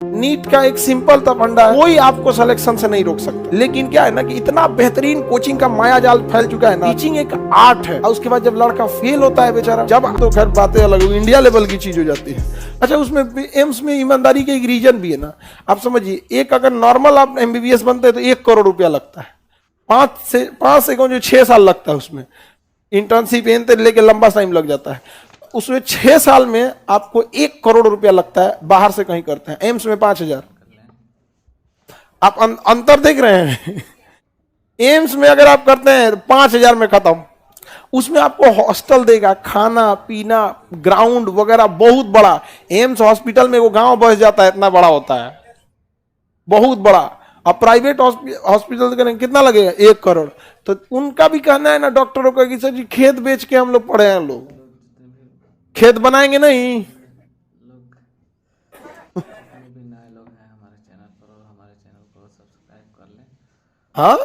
NEET का एक simple सा फंडा है, कोई आपको सिलेक्शन से नहीं रोक सकता। लेकिन क्या है ना कि इतना बेहतरीन कोचिंग का माया जाल फैल चुका है ना, टीचिंग एक आर्ट है। और उसके बाद जब लड़का फेल होता है बेचारा, जब तो खैर बातें अलग, इंडिया लेवल की चीज हो जाती है। अच्छा, उसमें एम्स में ईमानदारी के एक रीजन भी है ना। आप समझिए, एक अगर नॉर्मल आप MBBS बनते हैं तो 1 करोड़ रुपया लगता है, 5 से 6 साल लगता है। उसमें इंटर्नशिप लेके लंबा टाइम लग जाता है। उसमें 6 साल में आपको 1 करोड़ रुपया लगता है, बाहर से कहीं करते हैं। एम्स में 5,000। आप अंतर देख रहे हैं। एम्स में अगर आप करते हैं 5,000 में खत्म। उसमें आपको हॉस्टल देगा, खाना पीना, ग्राउंड वगैरह बहुत बड़ा। एम्स हॉस्पिटल में वो गांव बस जाता है, इतना बड़ा होता है, बहुत बड़ा। अब प्राइवेट हॉस्पिटल करेंगे कितना लगेगा? 1 करोड़। तो उनका भी कहना है ना डॉक्टरों का कि सर जी खेत बेच के हम लोग पढ़े हैं, लोग खेत बनाएंगे नहीं। हाँ,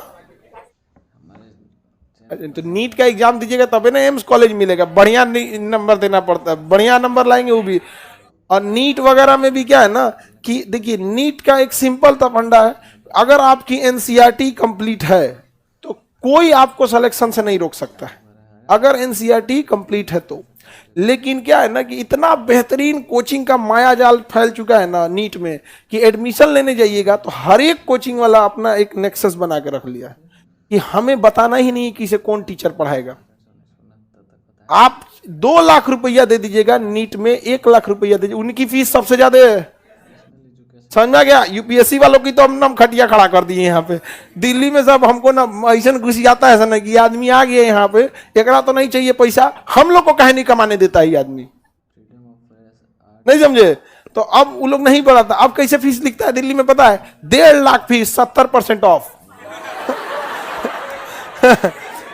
तो नीट का एग्जाम दीजिएगा तभी ना एम्स कॉलेज मिलेगा। बढ़िया नंबर देना पड़ता है, बढ़िया नंबर लाएंगे वो भी। और नीट वगैरह में भी क्या है ना कि देखिए, नीट का एक सिंपल सा फंडा है। अगर आपकी NCERT कंप्लीट है तो कोई आपको सिलेक्शन से नहीं रोक सकता है, अगर NCERT कंप्लीट है तो। लेकिन क्या है ना कि इतना बेहतरीन कोचिंग का माया जाल फैल चुका है ना नीट में कि एडमिशन लेने जाइएगा तो हर एक कोचिंग वाला अपना एक नेक्सस बना के रख लिया है कि हमें बताना ही नहीं कि इसे कौन टीचर पढ़ाएगा। आप 2 लाख रुपया दे दीजिएगा नीट में, 1 लाख रुपया दीजिए, उनकी फीस सबसे ज्यादा है। समझ में आ गया? UPSC वालों की तो हम खटिया खड़ा कर दिए यहाँ पे। दिल्ली में सब हमको ना ऐसा घुसी आता है ना कि आदमी आ गया यहाँ पे, एकरा तो नहीं चाहिए पैसा, हम लोग को कहीं नहीं कमाने देता है आदमी। नहीं समझे? तो अब वो लोग नहीं पढ़ाता। अब कैसे फीस लिखता है दिल्ली में पता है? 1.5 lakh fees, 70% of.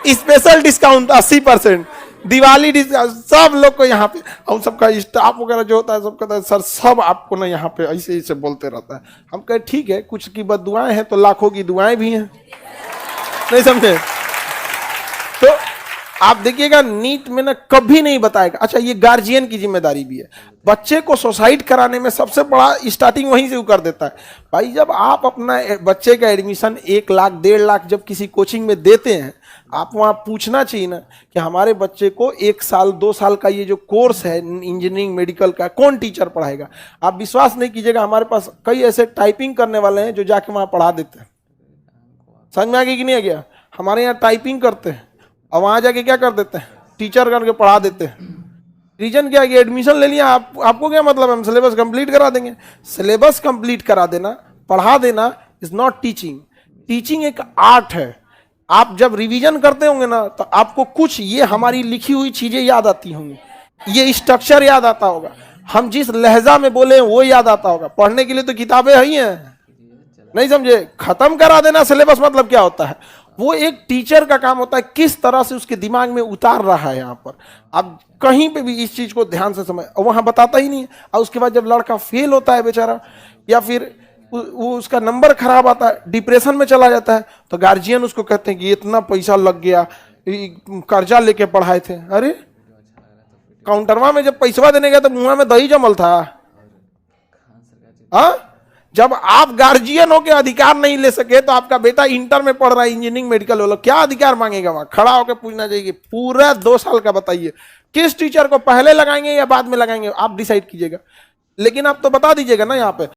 Special discount 80%, Diwali discount, सब लोग को यहाँ पे। और सबका स्टाफ वगैरह जो होता है सब कहता है सर सब आपको ना यहाँ पे ऐसे ऐसे बोलते रहता है। हम कहे ठीक है, कुछ की बददुआएं हैं तो लाखों की दुआएं भी हैं। नहीं समझे? तो आप देखिएगा नीट में ना कभी नहीं बताएगा। अच्छा, ये गार्जियन की जिम्मेदारी भी है। बच्चे को सुसाइड कराने में सबसे बड़ा स्टार्टिंग वहीं से कर देता है। भाई, जब आप अपना बच्चे का एडमिशन 1 लाख 1.5 लाख जब किसी कोचिंग में देते हैं, आप वहाँ पूछना चाहिए ना कि हमारे बच्चे को 1 साल 2 साल का ये जो कोर्स है इंजीनियरिंग मेडिकल का, कौन टीचर पढ़ाएगा? आप विश्वास नहीं कीजिएगा, हमारे पास कई ऐसे टाइपिंग करने वाले हैं जो जाके वहाँ पढ़ा देते हैं। समझ में आ गया कि नहीं आ गया? हमारे यहाँ टाइपिंग करते हैं और वहाँ जाके क्या कर देते हैं? टीचर करके पढ़ा देते हैं। रीजन क्या है कि एडमिशन ले लिया, आपको क्या मतलब? हम सिलेबस कंप्लीट करा देंगे। सिलेबस कंप्लीट करा देना, पढ़ा देना इज नॉट टीचिंग। टीचिंग एक आर्ट है। आप जब रिवीजन करते होंगे ना तो आपको कुछ ये हमारी लिखी हुई चीजें याद आती होंगी, ये स्ट्रक्चर याद आता होगा, हम जिस लहजा में बोले वो याद आता होगा। पढ़ने के लिए तो किताबें ही हैं। नहीं समझे? खत्म करा देना सिलेबस मतलब क्या होता है? वो एक टीचर का काम होता है किस तरह से उसके दिमाग में उतार रहा है। यहाँ पर आप कहीं पे भी इस चीज को ध्यान से समझ, वहां बताता ही नहीं है। और उसके बाद जब लड़का फेल होता है बेचारा, या फिर वो उसका नंबर खराब आता है, डिप्रेशन में चला जाता है, तो गार्जियन उसको कहते हैं कि इतना पैसा लग गया, कर्जा लेके पढ़ाए थे। अरे काउंटरवा में जब पैसा देने गया तो मुंह में दही जमल था। हाँ, जब आप गार्जियन हो के अधिकार नहीं ले सके तो आपका बेटा इंटर में पढ़ रहा है, इंजीनियरिंग मेडिकल वाला, क्या अधिकार मांगेगा? वहां खड़ा होकर पूछना चाहिए पूरा 2 साल का बताइए किस टीचर को पहले लगाएंगे या बाद में लगाएंगे, आप डिसाइड कीजिएगा। लेकिन आप तो बता दीजिएगा ना यहाँ पे।